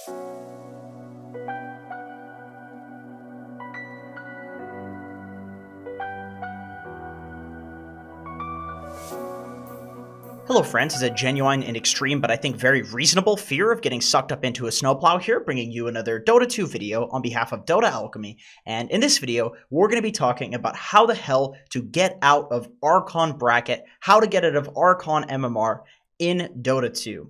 Hello friends, it's a genuine and extreme, but I think very reasonable fear of getting sucked up into a snowplow here, bringing you another Dota 2 video on behalf of Dota Alchemy. And in this video, we're going to be talking about how the hell to get out of Archon bracket, how to get out of Archon MMR in Dota 2.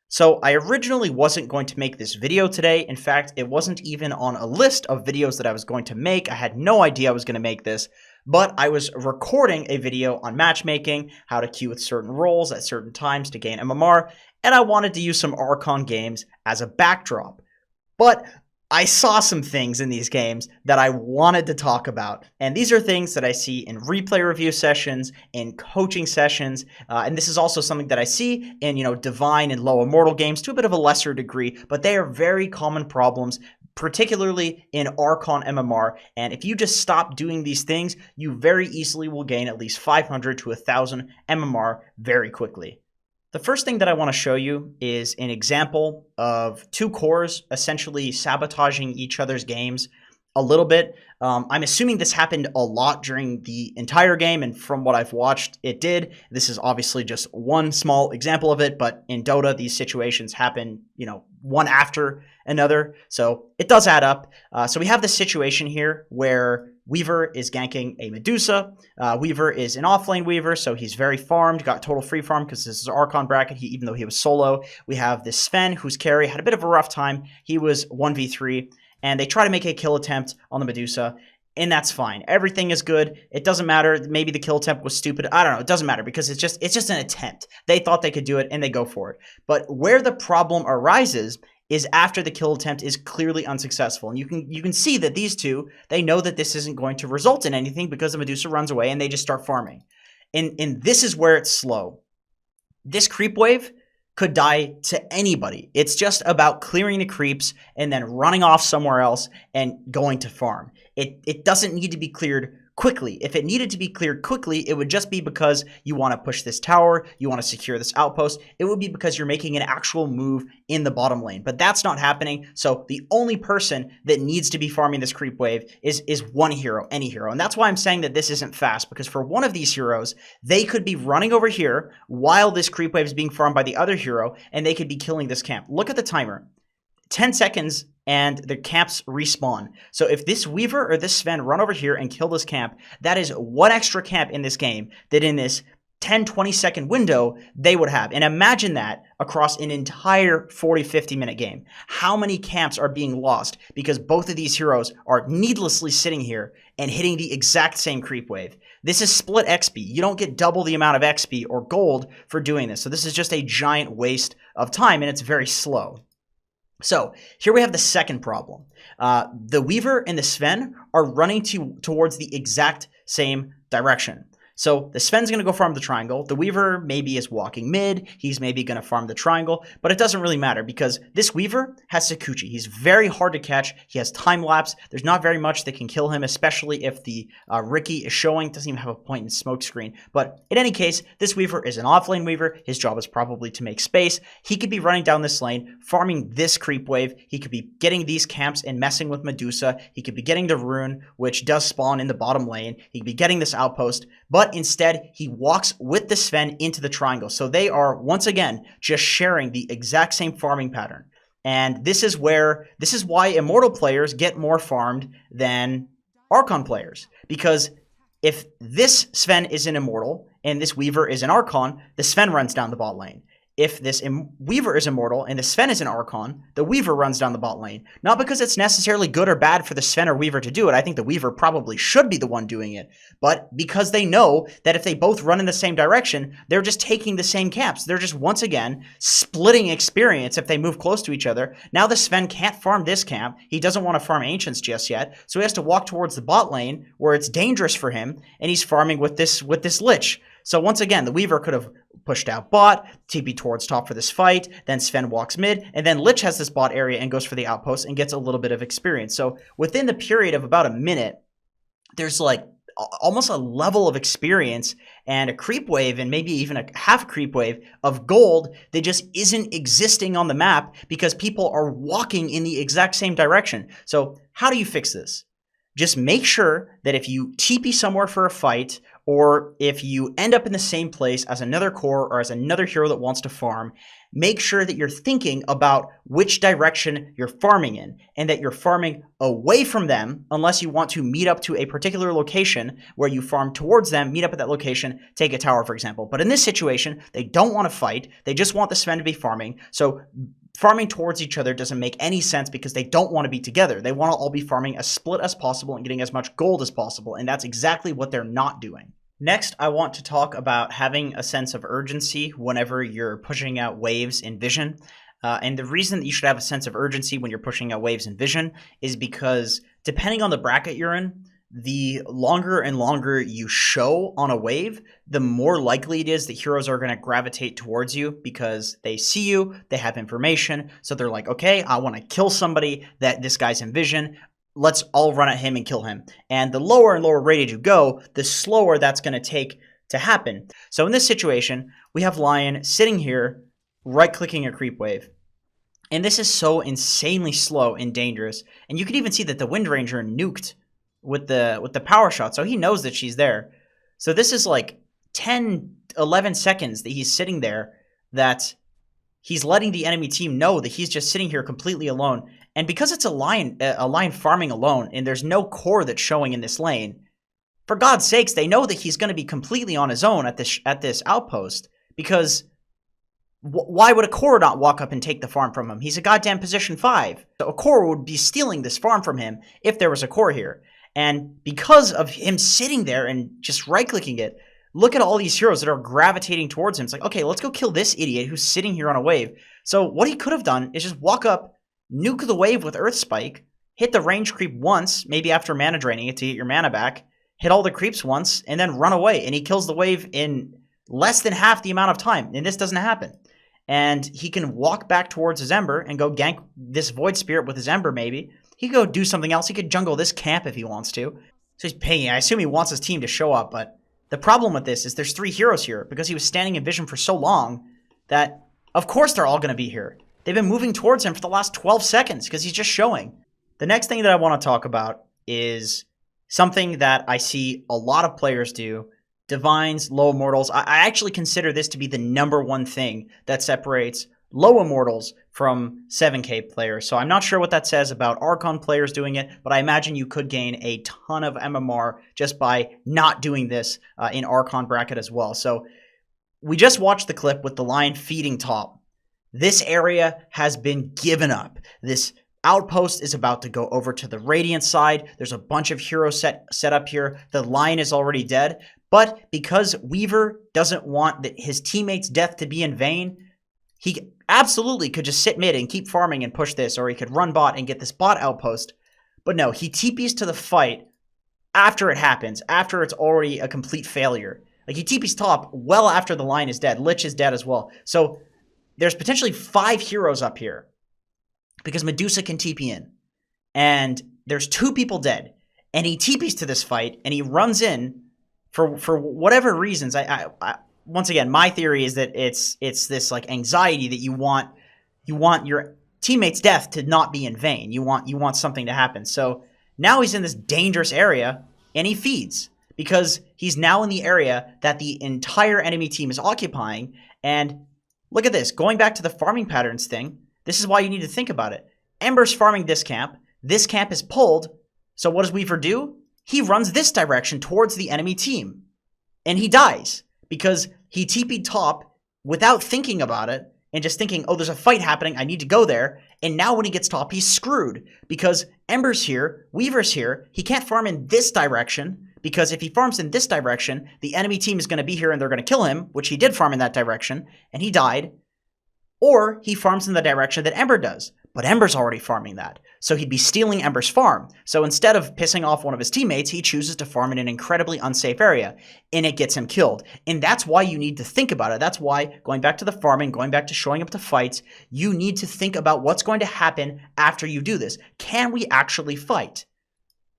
So I originally wasn't going to make this video today. In fact, it wasn't even on a list of videos that I was going to make. I had no idea I was going to make this. But I was recording a video on matchmaking, how to queue with certain roles at certain times to gain MMR, and I wanted to use some Archon games as a backdrop. But I saw some things in these games that I wanted to talk about, and these are things that I see in replay review sessions, in coaching sessions, and this is also something that I see in, Divine and low Immortal games to a bit of a lesser degree, but they are very common problems, particularly in Archon MMR, and if you just stop doing these things, you very easily will gain at least 500 to 1,000 MMR very quickly. The first thing that I want to show you is an example of two cores essentially sabotaging each other's games a little bit. I'm assuming this happened a lot during the entire game, and from what I've watched, it did. This is obviously just one small example of it, but in Dota, these situations happen, one after another, so it does add up. So we have this situation here where Weaver is ganking a Medusa. Weaver is an offlane Weaver, so he's very farmed, got total free farm because this is Archon bracket, even though he was solo. We have this Sven, whose carry had a bit of a rough time. He was 1v3. And they try to make a kill attempt on the Medusa, and that's fine. Everything is good. It doesn't matter. Maybe the kill attempt was stupid. I don't know. It doesn't matter because it's just an attempt. They thought they could do it, and they go for it. But where the problem arises is after the kill attempt is clearly unsuccessful. And you can see that these two, they know that this isn't going to result in anything because the Medusa runs away, and they just start farming. And this is where it's slow. This creep wave could die to anybody. It's just about clearing the creeps and then running off somewhere else and going to farm. It doesn't need to be cleared quickly. If it needed to be cleared quickly, it would just be because you want to push this tower, you want to secure this outpost. It would be because you're making an actual move in the bottom lane. But that's not happening, so the only person that needs to be farming this creep wave is one hero, any hero. And that's why I'm saying that this isn't fast, because for one of these heroes, they could be running over here while this creep wave is being farmed by the other hero, and they could be killing this camp. Look at the timer. 10 seconds and the camps respawn. So if this Weaver or this Sven run over here and kill this camp, that is one extra camp in this game that in this 10-20 second window they would have. And imagine that across an entire 40-50 minute game. How many camps are being lost because both of these heroes are needlessly sitting here and hitting the exact same creep wave? This is split XP. You don't get double the amount of XP or gold for doing this. So this is just a giant waste of time, and it's very slow. So here we have the second problem. The Weaver and the Sven are running towards the exact same direction. So the Sven's going to go farm the triangle. The Weaver maybe is walking mid. He's maybe going to farm the triangle. But it doesn't really matter because this Weaver has Sakuchi. He's very hard to catch. He has time lapse. There's not very much that can kill him, especially if the Riki is showing. Doesn't even have a point in smoke screen. But in any case, this Weaver is an offlane Weaver. His job is probably to make space. He could be running down this lane, farming this creep wave. He could be getting these camps and messing with Medusa. He could be getting the rune, which does spawn in the bottom lane. He could be getting this outpost. But instead, he walks with the Sven into the triangle. So they are, once again, just sharing the exact same farming pattern. And this is why Immortal players get more farmed than Archon players. Because if this Sven is an Immortal and this Weaver is an Archon, the Sven runs down the bot lane. If this Weaver is Immortal and the Sven is an Archon, the Weaver runs down the bot lane. Not because it's necessarily good or bad for the Sven or Weaver to do it. I think the Weaver probably should be the one doing it. But because they know that if they both run in the same direction, they're just taking the same camps. They're just, once again, splitting experience if they move close to each other. Now the Sven can't farm this camp. He doesn't want to farm Ancients just yet. So he has to walk towards the bot lane where it's dangerous for him. And he's farming with this Lich. So once again, the Weaver could have pushed out bot, TP towards top for this fight, then Sven walks mid, and then Lich has this bot area and goes for the outpost and gets a little bit of experience. So within the period of about a minute, there's like almost a level of experience and a creep wave and maybe even a half creep wave of gold that just isn't existing on the map because people are walking in the exact same direction. So how do you fix this? Just make sure that if you TP somewhere for a fight, or if you end up in the same place as another core or as another hero that wants to farm, make sure that you're thinking about which direction you're farming in, and that you're farming away from them unless you want to meet up to a particular location where you farm towards them, meet up at that location, take a tower, for example. But in this situation, they don't want to fight. They just want the Sven to be farming. So farming towards each other doesn't make any sense because they don't want to be together. They want to all be farming as split as possible and getting as much gold as possible, and that's exactly what they're not doing. Next, I want to talk about having a sense of urgency whenever you're pushing out waves in Vision. And the reason that you should have a sense of urgency when you're pushing out waves in Vision is because depending on the bracket you're in, the longer and longer you show on a wave, the more likely it is that heroes are going to gravitate towards you because they see you, they have information, so they're like, okay, I want to kill somebody that this guy's in Vision. Let's all run at him and kill him. And the lower and lower rated you go, the slower that's going to take to happen. So in this situation, we have Lion sitting here, right-clicking a creep wave. And this is so insanely slow and dangerous. And you can even see that the Wind Ranger nuked with the power shot, so he knows that she's there. So this is like 10, 11 seconds that he's sitting there, that he's letting the enemy team know that he's just sitting here completely alone. And because it's a lion farming alone, and there's no core that's showing in this lane, for God's sakes, they know that he's going to be completely on his own at this outpost. Because why would a core not walk up and take the farm from him? He's a goddamn position 5. So a core would be stealing this farm from him if there was a core here. And because of him sitting there and just right-clicking it, look at all these heroes that are gravitating towards him. It's like, okay, let's go kill this idiot who's sitting here on a wave. So what he could have done is just walk up, nuke the wave with Earth Spike, hit the range creep once, maybe after mana draining it to get your mana back, hit all the creeps once, and then run away. And he kills the wave in less than half the amount of time. And this doesn't happen. And he can walk back towards his Ember and go gank this Void Spirit with his Ember, maybe. He could go do something else. He could jungle this camp if he wants to. So he's paying. I assume he wants his team to show up, but the problem with this is there's 3 heroes here because he was standing in Vision for so long that, of course, they're all going to be here. They've been moving towards him for the last 12 seconds because he's just showing. The next thing that I want to talk about is something that I see a lot of players do. Divines, low immortals. I actually consider this to be the #1 thing that separates low immortals from 7K players. So I'm not sure what that says about Archon players doing it, but I imagine you could gain a ton of MMR just by not doing this in Archon bracket as well. So we just watched the clip with the Lion feeding top. This area has been given up. This outpost is about to go over to the Radiant side. There's a bunch of heroes set up here. The Lion is already dead. But because Weaver doesn't want his teammates' death to be in vain, he absolutely could just sit mid and keep farming and push this, or he could run bot and get this bot outpost. But no, he TPs to the fight after it happens, after it's already a complete failure. Like, he TPs top well after the Lion is dead. Lich is dead as well. So there's potentially 5 heroes up here because Medusa can TP in. And there's 2 people dead. And he TPs to this fight, and he runs in for whatever reasons. Once again, my theory is that it's this like anxiety that you want your teammate's death to not be in vain. You want something to happen. So now he's in this dangerous area, and he feeds because he's now in the area that the entire enemy team is occupying. And look at this. Going back to the farming patterns thing, this is why you need to think about it. Ember's farming this camp. This camp is pulled. So what does Weaver do? He runs this direction towards the enemy team. And he dies because he TP'd top without thinking about it and just thinking, oh, there's a fight happening, I need to go there. And now when he gets top, he's screwed because Ember's here, Weaver's here. He can't farm in this direction because if he farms in this direction, the enemy team is going to be here and they're going to kill him, which he did farm in that direction, and he died. Or he farms in the direction that Ember does. But Ember's already farming that. So he'd be stealing Ember's farm. So instead of pissing off one of his teammates, he chooses to farm in an incredibly unsafe area. And it gets him killed. And that's why you need to think about it. That's why, going back to the farming, going back to showing up to fights, you need to think about what's going to happen after you do this. Can we actually fight?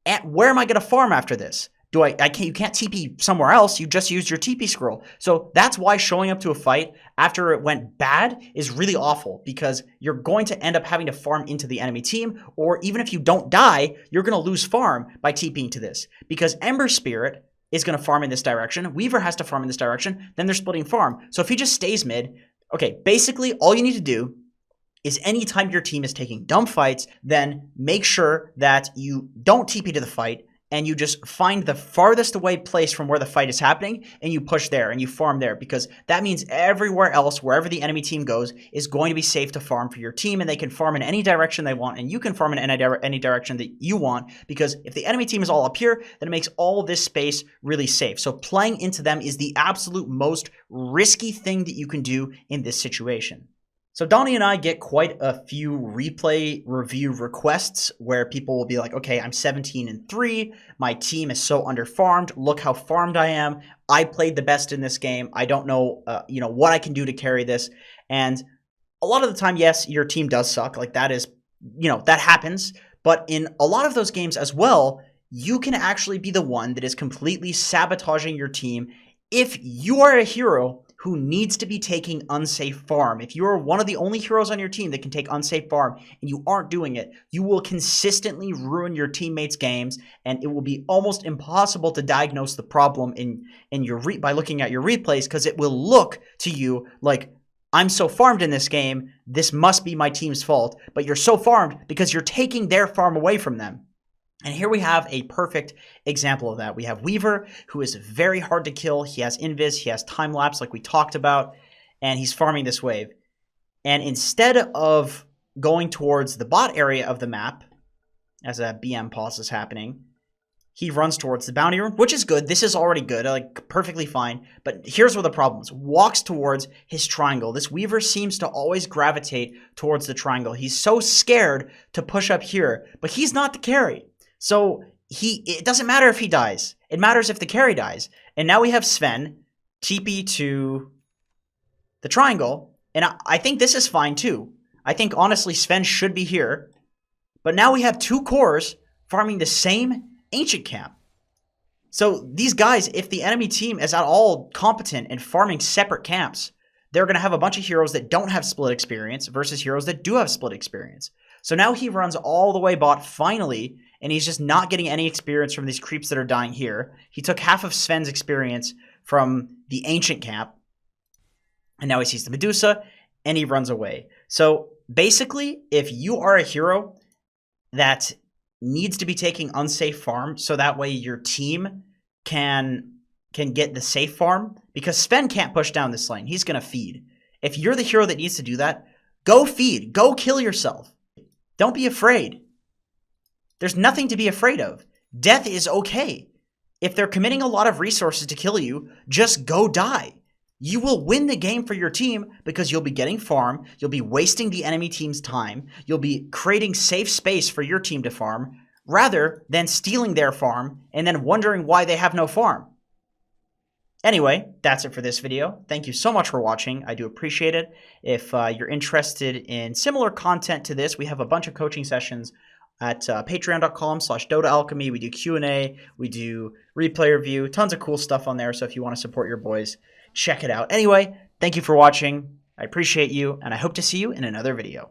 And where am I going to farm after this? You can't TP somewhere else. You just used your TP scroll. So that's why showing up to a fight after it went bad is really awful, because you're going to end up having to farm into the enemy team, or even if you don't die, you're going to lose farm by TPing to this, because Ember Spirit is going to farm in this direction. Weaver has to farm in this direction. Then they're splitting farm. So if he just stays mid, okay, basically all you need to do is anytime your team is taking dumb fights, then make sure that you don't TP to the fight, and you just find the farthest away place from where the fight is happening, and you push there, and you farm there, because that means everywhere else, wherever the enemy team goes, is going to be safe to farm for your team, and they can farm in any direction they want, and you can farm in any direction that you want, because if the enemy team is all up here, then it makes all this space really safe. So playing into them is the absolute most risky thing that you can do in this situation. So Donnie and I get quite a few replay review requests where people will be like, okay, I'm 17-3. My team is so underfarmed. Look how farmed I am. I played the best in this game. I don't know, what I can do to carry this. And a lot of the time, yes, your team does suck. Like that is, that happens. But in a lot of those games as well, you can actually be the one that is completely sabotaging your team if you are a hero who needs to be taking unsafe farm. If you're one of the only heroes on your team that can take unsafe farm and you aren't doing it, you will consistently ruin your teammates' games, and it will be almost impossible to diagnose the problem by looking at your replays, because it will look to you like, I'm so farmed in this game, this must be my team's fault, but you're so farmed because you're taking their farm away from them. And here we have a perfect example of that. We have Weaver, who is very hard to kill. He has invis, he has time lapse like we talked about, and he's farming this wave. And instead of going towards the bot area of the map, as a BM pause is happening, he runs towards the bounty room, which is good. This is already good, like perfectly fine. But here's where the problem is. Walks towards his triangle. This Weaver seems to always gravitate towards the triangle. He's so scared to push up here, but he's not the carry. So it doesn't matter if he dies. It matters if the carry dies. And now we have Sven TP to the triangle. And I think this is fine too. I think honestly Sven should be here. But now we have two cores farming the same ancient camp. So these guys, if the enemy team is at all competent in farming separate camps, they're going to have a bunch of heroes that don't have split experience versus heroes that do have split experience. So now he runs all the way bot finally, and he's just not getting any experience from these creeps that are dying here. He took half of Sven's experience from the ancient camp, and now he sees the Medusa, and he runs away. So basically, if you are a hero that needs to be taking unsafe farm, so that way your team can get the safe farm, because Sven can't push down this lane. He's going to feed. If you're the hero that needs to do that, go feed. Go kill yourself. Don't be afraid. There's nothing to be afraid of. Death is okay. If they're committing a lot of resources to kill you, just go die. You will win the game for your team because you'll be getting farm, you'll be wasting the enemy team's time, you'll be creating safe space for your team to farm, rather than stealing their farm and then wondering why they have no farm. Anyway, that's it for this video. Thank you so much for watching. I do appreciate it. If you're interested in similar content to this, we have a bunch of coaching sessions at patreon.com/Dota Alchemy. We do Q&A, we do replay review, tons of cool stuff on there. So if you want to support your boys, check it out. Anyway, thank you for watching. I appreciate you, and I hope to see you in another video.